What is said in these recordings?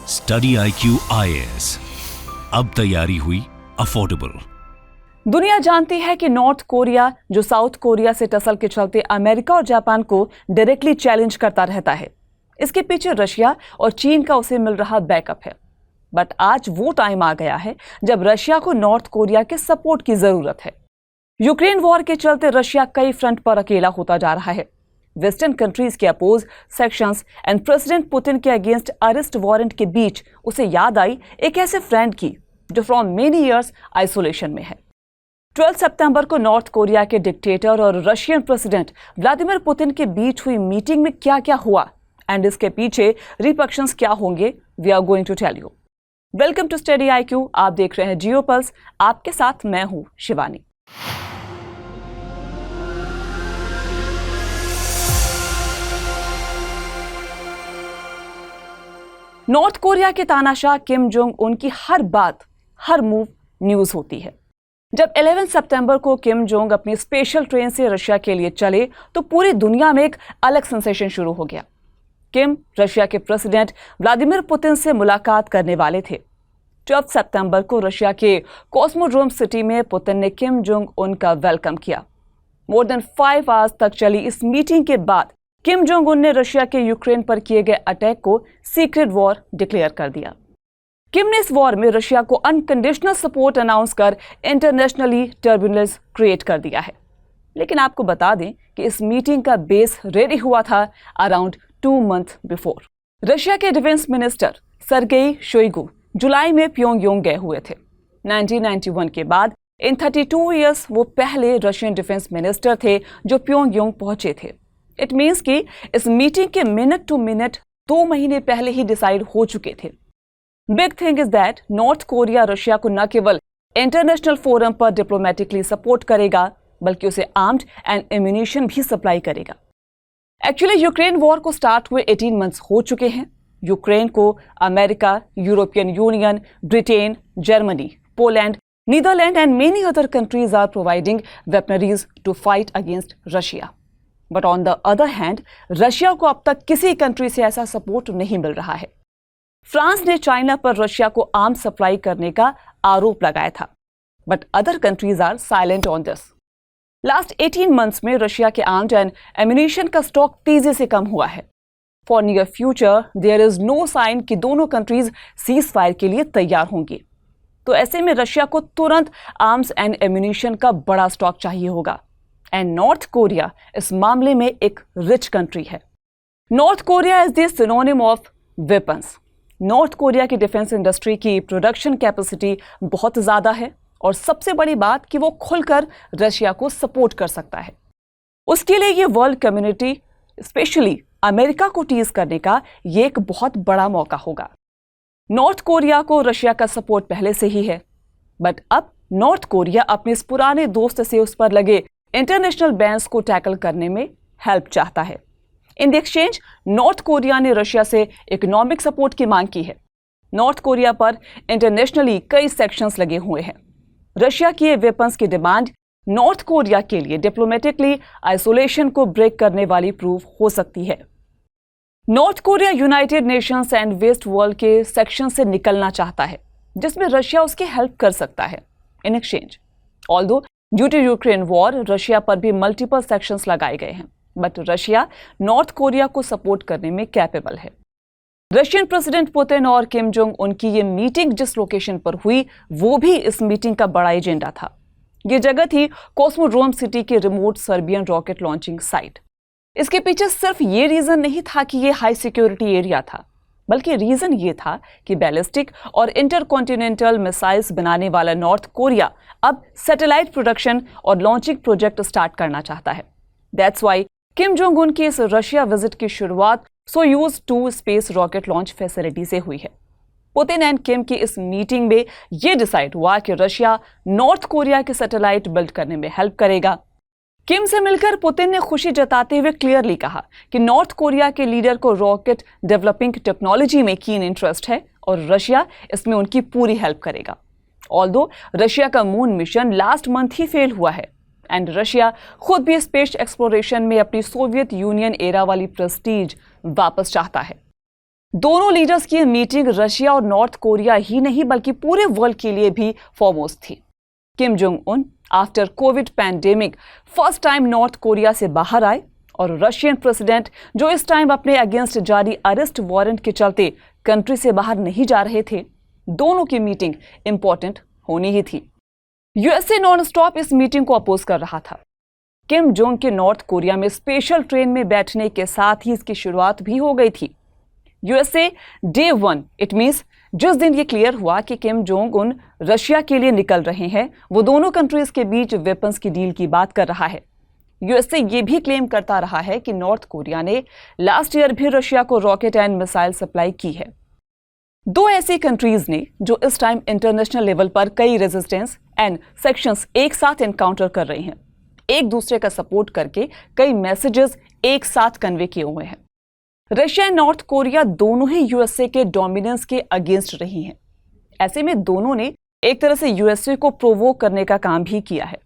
Study IQ IAS, अब तैयारी हुई अफोर्डेबल। दुनिया जानती है कि नॉर्थ कोरिया जो साउथ कोरिया से टसल के चलते अमेरिका और जापान को डायरेक्टली चैलेंज करता रहता है। इसके पीछे रशिया और चीन का उसे मिल रहा बैकअप है। बट आज वो टाइम आ गया है जब रशिया को नॉर्थ कोरिया के सपोर्ट की जरूरत है। यूक्रेन वॉर के चलते रशिया कई फ्रंट पर अकेला होता जा रहा है। वेस्टर्न कंट्रीज के oppose sanctions and president Putin के अगेंस्ट अरेस्ट वारंट के बीच उसे याद आई एक ऐसे फ्रेंड की जो फ्रॉम मेनी इयर्स आइसोलेशन में है। 12 सितंबर को नॉर्थ कोरिया के डिक्टेटर और रशियन प्रेसिडेंट व्लादिमीर पुतिन के बीच हुई मीटिंग में क्या क्या हुआ एंड इसके पीछे रिपरकशंस क्या होंगे, we are going to tell you. Welcome to study IQ, आप देख रहे हैं जियो पल्स। आपके साथ मैं हूं शिवानी। नॉर्थ कोरिया के तानाशाह किम जोंग उन की हर बात, हर मूव न्यूज होती है। जब 11 सितंबर को किम जोंग अपनी स्पेशल ट्रेन से रशिया के लिए चले तो पूरी दुनिया में एक अलग सेंसेशन शुरू हो गया। किम रशिया के प्रेसिडेंट व्लादिमीर पुतिन से मुलाकात करने वाले थे। 12 सितंबर को रशिया के कॉस्मोड्रोम सिटी में पुतिन ने किम जोंग उन का वेलकम किया। मोर देन 5 आवर्स तक चली इस मीटिंग के बाद किम जोंग उन ने रशिया के यूक्रेन पर किए गए अटैक को सीक्रेट वॉर डिक्लेयर कर दिया। किम ने इस वॉर में रशिया को अनकंडीशनल सपोर्ट अनाउंस कर इंटरनेशनली टर्ब्यूलेंस क्रिएट कर दिया है। लेकिन आपको बता दें कि इस मीटिंग का बेस रेडी हुआ था अराउंड 2 मंथ बिफोर। रशिया के डिफेंस मिनिस्टर सर्गेई शोइगु जुलाई में प्योंगयांग गए हुए थे। 1991 के बाद इन 32 ईयर्स वो पहले रशियन डिफेंस मिनिस्टर थे जो प्योंगयांग पहुंचे थे। इट मीन्स कि इस मीटिंग के मिनट टू मिनट 2 महीने पहले ही डिसाइड हो चुके थे। Big thing is that North Korea Russia को न केवल इंटरनेशनल फोरम पर डिप्लोमेटिकली सपोर्ट करेगा बल्कि उसे आर्म्ड एंड एम्यूनिशन भी सप्लाई करेगा। एक्चुअली यूक्रेन वॉर को स्टार्ट हुए 18 मंथ्स हो चुके हैं। यूक्रेन को America, European Union, Britain, Germany, Poland, Netherland and many other countries are providing weaponries to fight against Russia. But on the other hand Russia को अब तक किसी कंट्री से ऐसा सपोर्ट नहीं मिल रहा है। फ्रांस ने चाइना पर रशिया को आर्म्स सप्लाई करने का आरोप लगाया था, but other countries are silent on this. Last 18 months में रशिया के आर्म्ड एंड एम्यूनिशन का स्टॉक तेजी से कम हुआ है। For near future there is no sign कि दोनों कंट्रीज सीज फायर के लिए तैयार होंगी। तो ऐसे में रशिया को तुरंत आर्म्स एंड एम्यूनिशन का बड़ा स्टॉक चाहिए होगा। एंड नॉर्थ कोरिया इस मामले में एक रिच कंट्री है। North Korea is the synonym of weapons. North Korea की डिफेंस इंडस्ट्री की प्रोडक्शन कैपेसिटी बहुत ज्यादा है और सबसे बड़ी बात कि वो खुलकर रशिया को सपोर्ट कर सकता है। उसके लिए ये वर्ल्ड कम्युनिटी स्पेशली अमेरिका को टीज करने का ये एक बहुत बड़ा मौका होगा। नॉर्थ कोरिया को रशिया का सपोर्ट पहले से ही है, बट अब नॉर्थ कोरिया अपने इस पुराने दोस्त से उस पर लगे इंटरनेशनल बैन्स को टैकल करने में हेल्प चाहता है। In the exchange north Korea ने रशिया से इकोनॉमिक सपोर्ट की मांग की है। नॉर्थ कोरिया पर इंटरनेशनली कई सेक्शंस लगे हुए हैं। रशिया की ये वेपन्स की डिमांड नॉर्थ कोरिया के लिए डिप्लोमेटिकली आइसोलेशन को ब्रेक करने वाली प्रूव हो सकती है। North Korea United Nations and West World के सेक्शन से निकलना चाहता है जिसमें रशिया उसकी हेल्प कर सकता है in exchange. Although due to Ukraine war Russia पर भी मल्टीपल सेक्शंस लगाए गए हैं, बट रशिया नॉर्थ कोरिया को सपोर्ट करने में कैपेबल है। रशियन प्रेसिडेंट पुतिन और किम जोंग उनकी ये मीटिंग जिस लोकेशन पर हुई वो भी इस मीटिंग का बड़ा एजेंडा था। ये जगह थी कॉस्मोड्रोम सिटी के remote Serbian rocket launching site. इसके पीछे सिर्फ ये रीजन नहीं था कि ये हाई सिक्योरिटी एरिया था, बल्कि रीजन ये था कि बैलिस्टिक और इंटरकॉन्टिनेंटल मिसाइल्स बनाने वाला नॉर्थ कोरिया अब सैटेलाइट प्रोडक्शन और लॉन्चिंग प्रोजेक्ट स्टार्ट करना चाहता है। That's why Kim Jong Un की इस रशिया विजिट की शुरुआत Soyuz 2 space rocket launch facility से हुई है। पुतिन एंड किम की इस मीटिंग में यह डिसाइड हुआ कि रशिया नॉर्थ कोरिया के सैटेलाइट बिल्ड करने में हेल्प करेगा। किम से मिलकर पुतिन ने खुशी जताते हुए क्लियरली कहा कि नॉर्थ कोरिया के लीडर को रॉकेट डेवलपिंग टेक्नोलॉजी में कीन इंटरेस्ट है और रशिया इसमें उनकी पूरी हेल्प करेगा। ऑल्दो रशिया का मून मिशन लास्ट मंथ ही फेल हुआ है एंड रशिया खुद भी स्पेस एक्सप्लोरेशन में अपनी सोवियत यूनियन एरा वाली प्रेस्टीज वापस चाहता है। दोनों लीडर्स की मीटिंग रशिया और नॉर्थ कोरिया ही नहीं बल्कि पूरे वर्ल्ड के लिए भी फॉरमोस्ट थी। Kim Jong Un after Covid pandemic first time north Korea से बाहर आए और रशियन प्रेसिडेंट जो इस टाइम अपने अगेंस्ट जारी अरेस्ट वारंट के चलते कंट्री से बाहर नहीं जा रहे थे, दोनों की मीटिंग इंपॉर्टेंट होनी ही थी। यूएसए नॉन स्टॉप इस मीटिंग को अपोज कर रहा था। किम जोंग के नॉर्थ कोरिया में स्पेशल ट्रेन में बैठने के साथ ही इसकी शुरुआत भी हो गई थी। यूएसए डे 1 इट मींस जिस दिन ये क्लियर हुआ कि किम जोंग उन रशिया के लिए निकल रहे हैं, वो दोनों कंट्रीज के बीच वेपन्स की डील की बात कर रहा है। यूएसए ये भी क्लेम करता रहा है कि नॉर्थ कोरिया ने लास्ट ईयर भी रशिया को रॉकेट एंड मिसाइल सप्लाई की है। दो ऐसी कंट्रीज ने जो इस टाइम इंटरनेशनल लेवल पर कई रेजिस्टेंस एंड सेक्शंस एक साथ एनकाउंटर कर रही हैं, एक दूसरे का सपोर्ट करके कई मैसेजेस एक साथ कन्वे किए हुए हैं। रशिया एंड नॉर्थ कोरिया दोनों ही यूएसए के डोमिनेंस के अगेंस्ट रही हैं। ऐसे में दोनों ने एक तरह से यूएसए को प्रोवोक करने का काम भी किया है।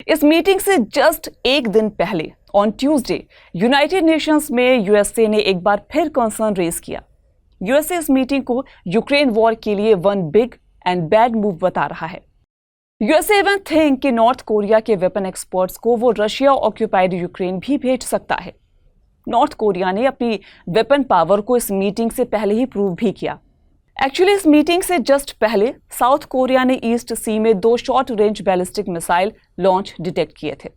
इस मीटिंग से जस्ट एक दिन पहले ऑन ट्यूसडे यूनाइटेड नेशंस में यूएसए ने एक बार फिर कंसर्न रेज किया। यूएसए इस मीटिंग को यूक्रेन वॉर के लिए one big and bad move बता रहा है। यूएसए इवन थिंक कि नॉर्थ कोरिया के वेपन एक्सपर्ट्स को वो रशिया ऑक्यूपाइड यूक्रेन भी भेज सकता है। नॉर्थ कोरिया ने अपनी वेपन पावर को इस मीटिंग से पहले ही प्रूव भी किया। एक्चुअली इस मीटिंग से जस्ट पहले साउथ कोरिया ने ईस्ट सी में 2 short range ballistic missile launch detect किए थे।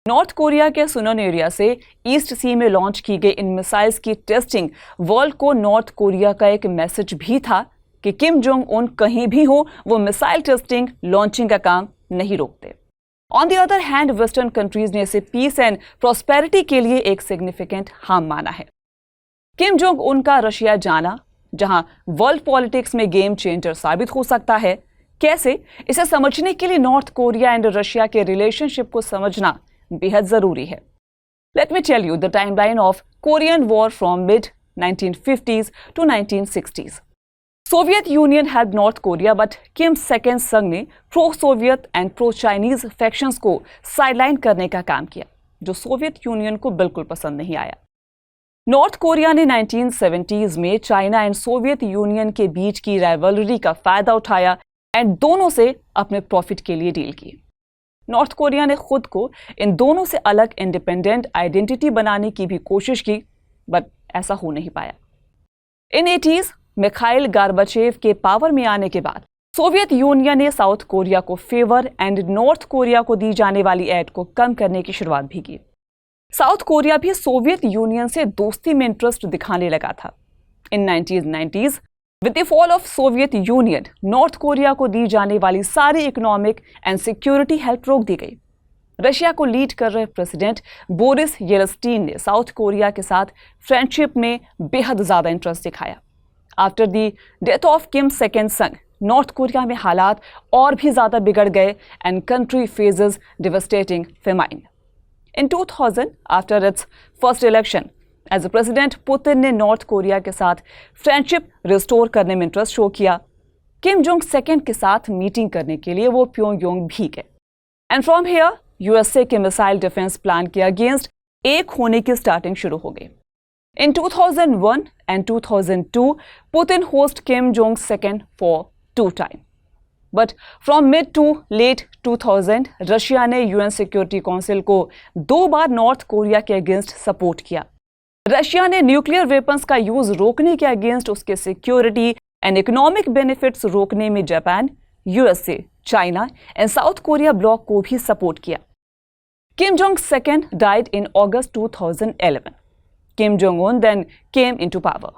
नॉर्थ कोरिया के सुनन एरिया से ईस्ट सी में लॉन्च की गई इन मिसाइल्स की टेस्टिंग वर्ल्ड को नॉर्थ कोरिया का एक मैसेज भी था कि किम जोंग उन कहीं भी हो वो मिसाइल टेस्टिंग लॉन्चिंग का काम नहीं रोकते। On the other hand western countries ने इसे पीस एंड प्रॉस्पेरिटी के लिए एक सिग्निफिकेंट हार्म माना है। किम जोंग उन का रशिया जाना, जहां वर्ल्ड पॉलिटिक्स में गेम चेंजर साबित हो सकता है, कैसे, इसे समझने के लिए नॉर्थ कोरिया एंड रशिया के रिलेशनशिप को समझना बेहद जरूरी है। Let me tell you the timeline of Korean war from mid 1950s to 1960s. Soviet Union help North Korea but Kim second Sung ने pro Soviet and pro Chinese factions को sideline करने का काम किया, जो सोवियत यूनियन को बिल्कुल पसंद नहीं आया। नॉर्थ कोरिया ने 1970s में चाइना एंड सोवियत यूनियन के बीच की राइवलरी का फायदा उठाया एंड दोनों से अपने प्रॉफिट के लिए डील की। नॉर्थ कोरिया ने खुद को इन दोनों से अलग इंडिपेंडेंट आइडेंटिटी बनाने की भी कोशिश की, बट ऐसा हो नहीं पाया। इन 80s मिखाइल गार्बाचेव के पावर में आने के बाद सोवियत यूनियन ने साउथ कोरिया को फेवर एंड नॉर्थ कोरिया को दी जाने वाली एड को कम करने की शुरुआत भी की। साउथ कोरिया भी सोवियत यूनियन से दोस्ती में इंटरेस्ट दिखाने लगा था। इन 1990s with the fall of Soviet union north Korea को दी जाने वाली सारी इकोनॉमिक एंड सिक्योरिटी हेल्प रोक दी गई। रशिया को लीड कर रहे प्रेसिडेंट बोरिस येल्सिन ने साउथ कोरिया के साथ फ्रेंडशिप में बेहद ज्यादा इंटरेस्ट दिखाया। After the death of Kim second संग नॉर्थ कोरिया में हालात और भी ज्यादा बिगड़ गए and country phases devastating famine. In 2000, after its first election, as a president, Putin ने नॉर्थ कोरिया के साथ फ्रेंडशिप रिस्टोर करने में इंटरेस्ट शो किया। किम जोंग सेकेंड के साथ मीटिंग करने के लिए वो प्योंगयांग भी गए एंड फ्रॉम हियर यूएसए के मिसाइल डिफेंस प्लान के अगेंस्ट एक होने की स्टार्टिंग शुरू हो गई। In 2001 and 2002, Putin host Kim Jong second for 2 times. But from mid to late 2000 Russia ने यूएन सिक्योरिटी काउंसिल को 2 बार नॉर्थ कोरिया के अगेंस्ट सपोर्ट किया। रशिया ने न्यूक्लियर वेपन्स का यूज रोकने के अगेंस्ट उसके सिक्योरिटी एंड इकोनॉमिक बेनिफिट्स रोकने में Japan, USA, China and south Korea block को भी सपोर्ट किया। किम Jong second died in August 2011. Kim Jong-un then came into power.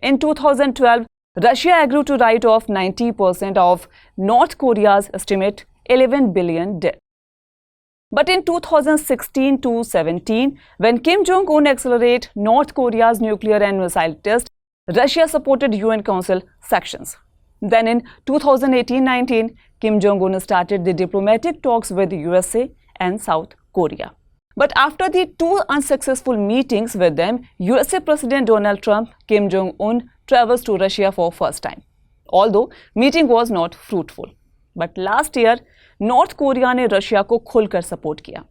In 2012, Russia agreed to write off 90% of North Korea's estimate 11 billion debt. But in 2016 to 17, when Kim Jong-un accelerated North Korea's nuclear and missile test, Russia supported UN Council sections. Then in 2018-19, Kim Jong-un started the diplomatic talks with the USA and South Korea. But after the 2 unsuccessful meetings with them, USA President Donald Trump, Kim Jong-un travels to Russia for first time. Although meeting was not fruitful. But last year, North Korea ने Russia को खुलकर support किया।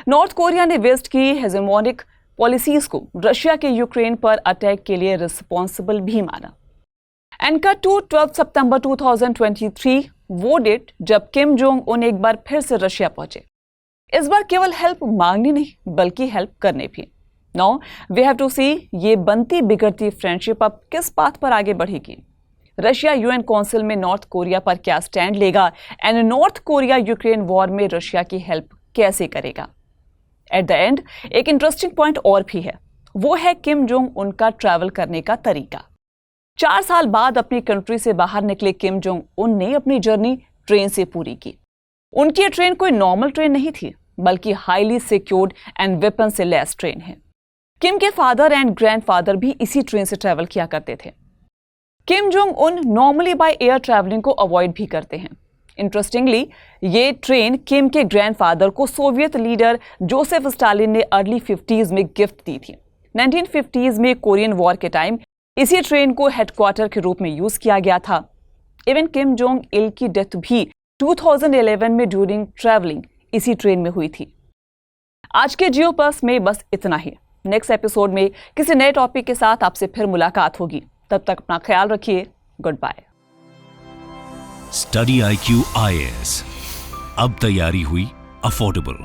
North Korea ने waste की hegemonic policies को Russia के Ukraine पर attack के लिए रिस्पॉन्सिबल भी माना। एंड कट टू 12 सितंबर 2023, वो डेट जब किम जोंग उन एक बार फिर से रशिया पहुंचे। इस बार केवल हेल्प मांगने नहीं बल्कि हेल्प करने भी। नाउ वी हैव टू सी ये बनती बिगड़ती फ्रेंडशिप अब किस पाथ पर आगे बढ़ेगी। रशिया यूएन काउंसिल में नॉर्थ कोरिया पर क्या स्टैंड लेगा and north Korea Ukraine war में रशिया की हेल्प कैसे करेगा। एट द एंड एक इंटरेस्टिंग पॉइंट और भी है, वो है किम जोंग उनका ट्रैवल करने का तरीका। 4 साल बाद अपनी कंट्री से बाहर निकले किम जोंग उन ने अपनी जर्नी ट्रेन से पूरी की। उनकी ये ट्रेन कोई नॉर्मल ट्रेन नहीं थी बल्कि हाईली सिक्योर्ड एंड वेपन से लैस ट्रेन है। किम के फादर एंड ग्रैंडफादर भी इसी ट्रेन से ट्रैवल किया करते थे। Kim Jong Un normally by air travelling को अवॉइड भी करते हैं। इंटरेस्टिंगली ये ट्रेन किम के ग्रैंडफादर को सोवियत लीडर जोसेफ स्टालिन ने अर्ली 50s में गिफ्ट दी थी। 1950s में कोरियन वॉर के टाइम इसी ट्रेन को हेडक्वार्टर के रूप में यूज किया गया था। इवन किम जोंग इल की डेथ भी 2011 में ड्यूरिंग ट्रैवलिंग इसी ट्रेन में हुई थी। आज के जियो प्लस में बस इतना ही। नेक्स्ट एपिसोड में किसी नए टॉपिक के साथ आपसे फिर मुलाकात होगी। तब तक अपना ख्याल रखिए। Goodbye. Study IQ IAS अब तैयारी हुई अफोर्डेबल।